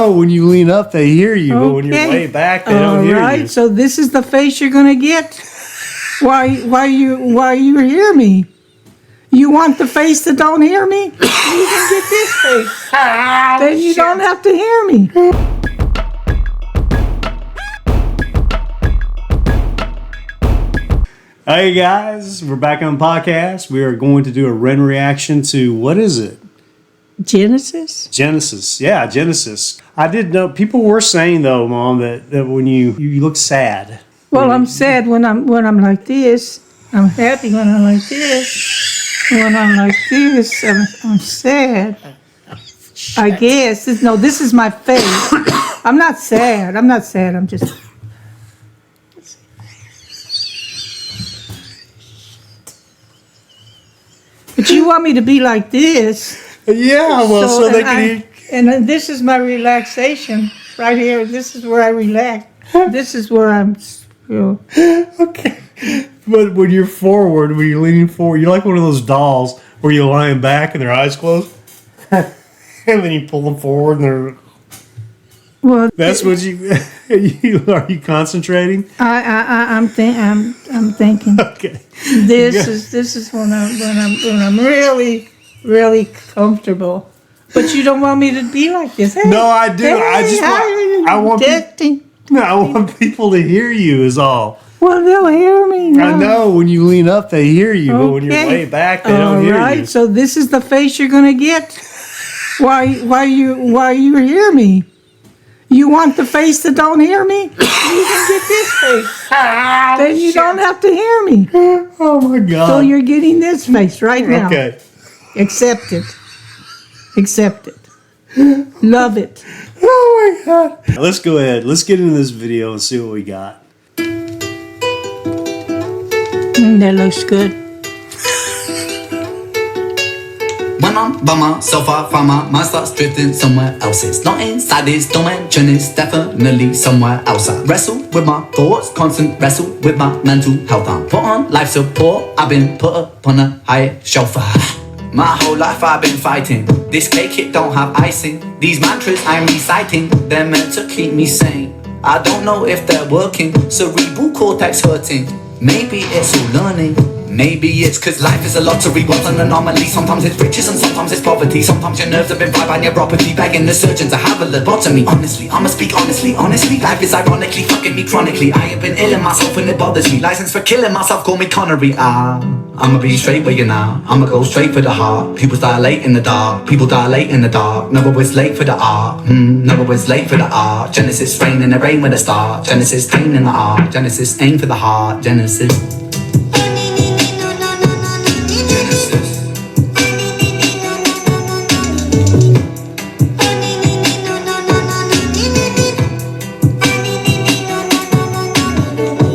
Oh, when you lean up, they hear you, but when you're way back, they don't hear you. All right, so this is the face you're gonna get. Why you hear me? You want the face that don't hear me? You can get this face. Then you don't have to hear me. Hey guys, we're back on the podcast. We are going to do a Ren reaction to, what is it? Genesis? Genesis. Yeah, Genesis. I did know, people were saying though, Mom, that when you look sad. Well, I'm sad when I'm like this. I'm happy when I'm like this. When I'm like this, I'm sad. I guess. No, this is my face. I'm not sad. I'm just... But you want me to be like this. Yeah, well, so they can... And then this is my relaxation. Right here, this is where I relax. This is where I'm... Okay. But when you're forward, when you're leaning forward, you're like one of those dolls where you're lying back and their eyes closed. And then you pull them forward and they're... Well, that's what you are you concentrating? I'm thinking. Okay. This is when I'm really comfortable. But you don't want me to be like this. Hey, no, I do. Hey, I just want people to hear you is all. Well, they'll hear me. No. I know when you lean up, they hear you, but when you're way back, they don't hear you. All right, so this is the face you're gonna get. Why you hear me? You want the face that don't hear me? You can get this face. Then you don't have to hear me. Oh my God. So you're getting this face right now. Okay. Accept it. Accept it. Love it. Oh my God. Let's go ahead. Let's get into this video and see what we got. That looks good. When I'm by myself, I find my mind starts drifting somewhere else. It's not inside this dimension, it's definitely somewhere else. I wrestle with my thoughts, constant wrestle with my mental health. I'm put on life support, I've been put up on a higher shelf. My whole life I've been fighting. This cake, it don't have icing. These mantras I'm reciting, they're meant to keep me sane. I don't know if they're working, cerebral cortex hurting. Maybe it's all learning. Maybe it's cause life is a lottery, what's an anomaly. Sometimes it's riches and sometimes it's poverty. Sometimes your nerves have been fried by neuropathy, begging the surgeon to have a lobotomy. Honestly, I'ma speak honestly. Life is ironically fucking me chronically. I have been ill in myself and it bothers me. License for killing myself, call me Connery. I'ma be straight with you now. I'ma go straight for the heart. People dilate in the dark. People dilate in the dark. Never was late for the art. Never was late for the art. Genesis rain in the rain with a star. Genesis pain in the art. Genesis aim for the heart. Genesis.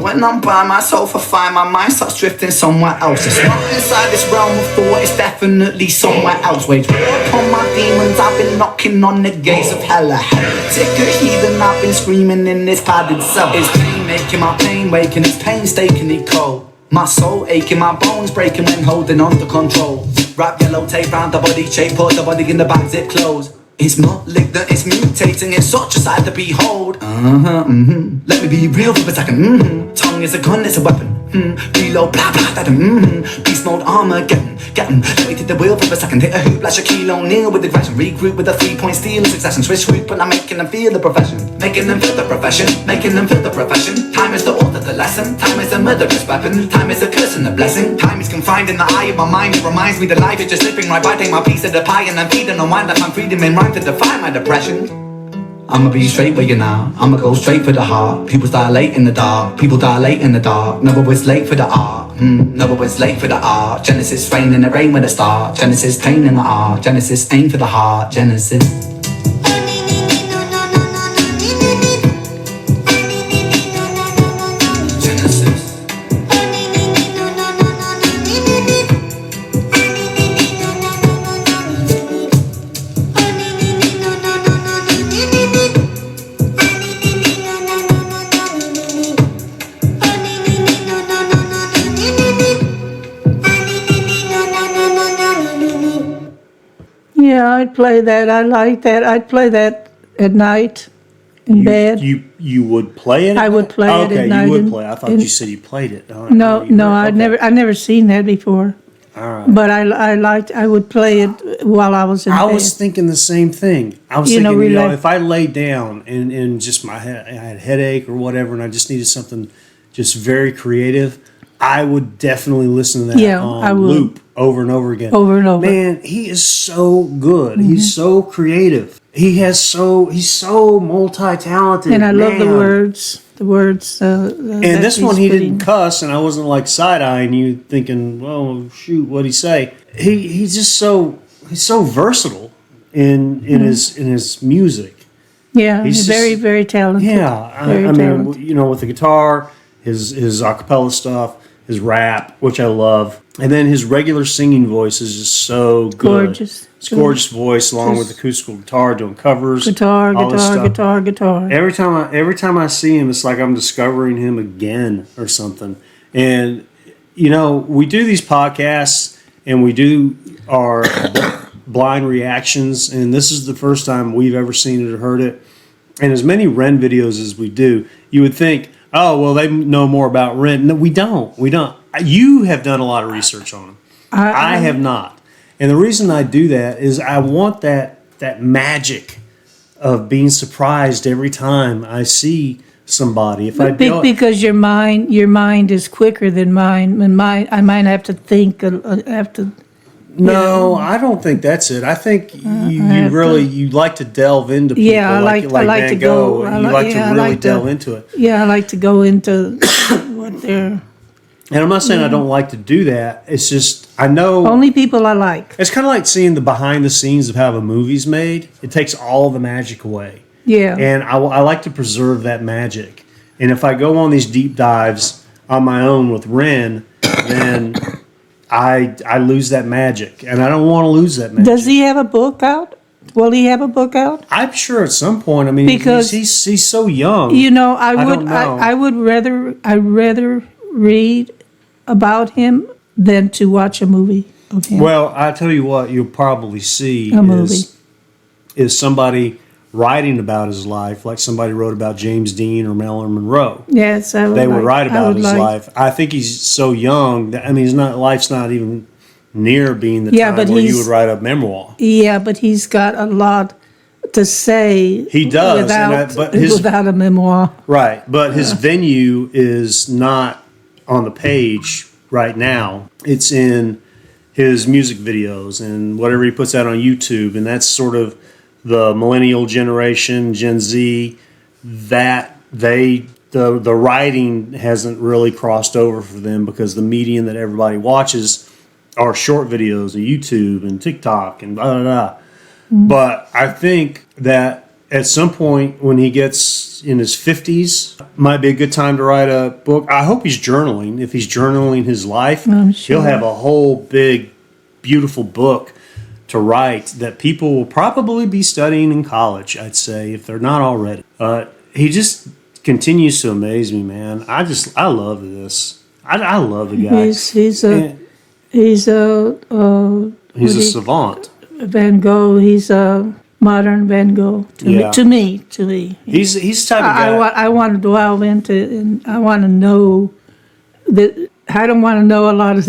When I'm by myself, I find my mind starts drifting somewhere else. It's not inside this realm of thought, it's definitely somewhere else. Wage war upon my demons, I've been knocking on the gates of hell. A heretic, a heathen, I've been screaming in this padded cell. It's pain making my pain waking, it's painstakingly cold. My soul aching, my bones breaking when holding on to control. Wrap yellow tape round the body shape, put the body in the back, zip closed. It's malignant, it's mutating, it's such a sight to behold. Let me be real for a second. Tongue is a gun, it's a weapon. Reload, blah blah, that beast mode, Armageddon. Get 'em, let me take the wheel for a second. Hit a hoop like Shaquille O'Neal with aggression. Regroup with a 3-point steal in succession. Switch swoop, but I'm making them feel the profession. Making them feel the profession, making them feel the profession. Time is the author, the lesson. Time is a murderous weapon. Time is a curse and a blessing. Time is confined in the eye of my mind. It reminds me that life is just slipping right by. Take my piece of the pie and I'm feeding on wine that I'm freedom in rhyme to defy my depression. I'ma be straight with you now. I'ma go straight for the heart. People dilate in the dark. People dilate in the dark. Never was late for the art. Never was late for the art. Genesis rain in the rain with a star. Genesis pain in the art. Genesis aim for the heart. Genesis. Yeah, I'd play that. I like that. I'd play that at night in bed. You would play it? I would play it at night. Okay, you would play. I thought you said you played it. No, I never seen that before. All right. But I would play it while I was in bed. I was thinking the same thing. I was thinking, if I laid down and just I had a headache or whatever, and I just needed something just very creative, I would definitely listen to that on loop over and over again. Over and over. Man, he is so good. Mm-hmm. He's so creative. He's so multi-talented. And I love the words. The words. And this one, he didn't cuss, and I wasn't like side-eyeing you, thinking, "Oh shoot, what'd he say?" He's just he's so versatile in his music. Yeah, he's very, very talented. Yeah, I mean, with the guitar, his acapella stuff, his rap, which I love, and then his regular singing voice is just so good. Gorgeous. It's gorgeous voice, along with acoustical guitar, doing covers. Guitar. Every time I see him, it's like I'm discovering him again or something. And we do these podcasts and we do our blind reactions, and this is the first time we've ever seen it or heard it. And as many Ren videos as we do, you would think, oh, well, they know more about Ren. No, we don't. You have done a lot of research on him. I have not. And the reason I do that is I want that magic of being surprised every time I see somebody. Because your mind is quicker than mine. I might have to think. No, I don't think that's it. I think you like to delve into people. Yeah, I like Van Gogh. You like to really delve into it. Yeah, I like to go into what they're. And I'm not saying I don't like to do that. It's just I know only people I like. It's kind of like seeing the behind the scenes of how a movie's made. It takes all the magic away. Yeah. And I like to preserve that magic. And if I go on these deep dives on my own with Ren, then I lose that magic, and I don't want to lose that magic. Does he have a book out? Will he have a book out? I'm sure at some point. I mean, because he's so young. I would rather read about him than to watch a movie of him. Well, I tell you what, you'll probably see is somebody writing about his life, like somebody wrote about James Dean or Marilyn Monroe. Yes, they would write about his life. I think he's so young that life's not even near being the time where you would write a memoir. Yeah, but he's got a lot to say. He does, without a memoir. Right, but his venue is not on the page right now. It's in his music videos and whatever he puts out on YouTube, and that's sort of the millennial generation, Gen Z, that the writing hasn't really crossed over for them because the medium that everybody watches are short videos on YouTube and TikTok and blah, blah, blah. But I think that at some point when he gets in his 50s, might be a good time to write a book. I hope he's journaling. If he's journaling his life, he'll have a whole big, beautiful book to write that people will probably be studying in college, I'd say, if they're not already. He just continues to amaze me, man. I love this. I love the guy. He's a savant. Van Gogh. He's a modern Van Gogh to me. He's the type of guy. I want to delve into, and I want to know that. I don't want to know a lot of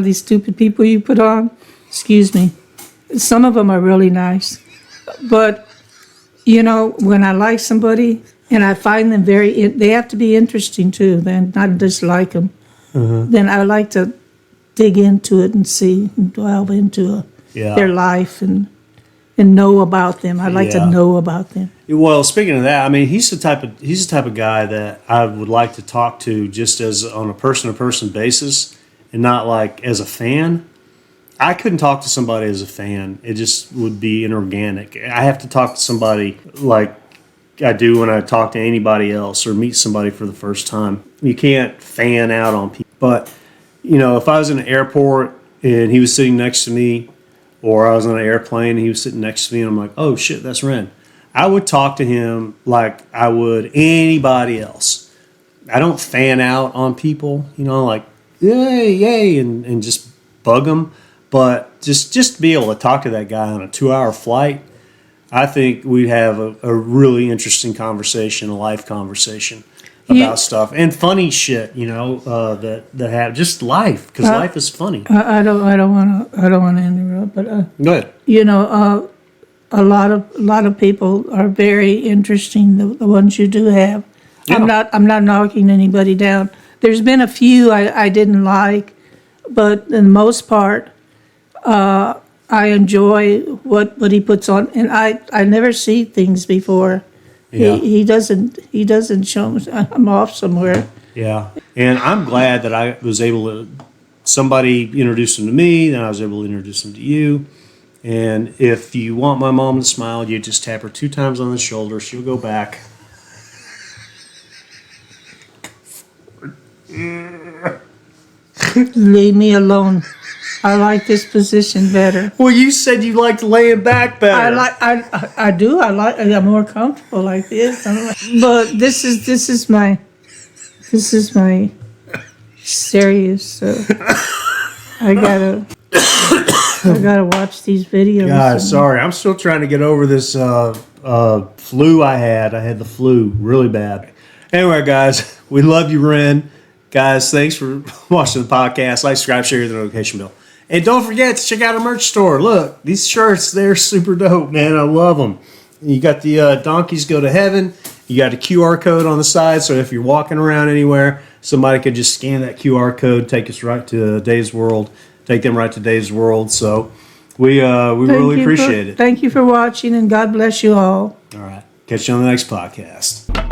these stupid people you put on. Excuse me. Some of them are really nice, but when I like somebody and I find them they have to be interesting too. Then not just like them. Then I like to dig into it and see and delve into their life and know about them. I like to know about them. Well, speaking of that, I mean, he's the type of guy that I would like to talk to just as on a person-to-person basis, and not like as a fan. I couldn't talk to somebody as a fan. It just would be inorganic. I have to talk to somebody like I do when I talk to anybody else or meet somebody for the first time. You can't fan out on people. But, if I was in an airport and he was sitting next to me, or I was on an airplane and he was sitting next to me and I'm like, oh shit, that's Ren. I would talk to him like I would anybody else. I don't fan out on people, like, yay, and just bug them. But just to be able to talk to that guy on a 2-hour flight, I think we'd have a really interesting conversation, a life conversation about stuff and funny shit, that have just life, because life is funny. I don't want to interrupt, but Go ahead. A lot of people are very interesting. The ones you do have. Yeah. I'm not knocking anybody down. There's been a few I didn't like, but in the most part, I enjoy what he puts on, and I never see things before. Yeah. He doesn't show me. I'm off somewhere. Yeah, and I'm glad that I was able to. Somebody introduced him to me, then I was able to introduce him to you. And if you want my mom to smile, you just tap her 2 times on the shoulder. She'll go back. Leave me alone. I like this position better. Well, you said you liked laying back better. I do. I'm more comfortable like this. But this is my serious. I gotta watch these videos. Guys, sorry, I'm still trying to get over this flu I had. I had the flu really bad. Anyway, guys, we love you, Ren. Guys, thanks for watching the podcast. Like, subscribe, share, hit the notification bell. And don't forget to check out our merch store. Look, these shirts, they're super dope, man. I love them. You got the Donkeys Go to Heaven. You got a QR code on the side, so if you're walking around anywhere, somebody could just scan that QR code, take us right to Dave's World, take them right to Dave's World. So we really appreciate it. Thank you for watching, and God bless you all. All right. Catch you on the next podcast.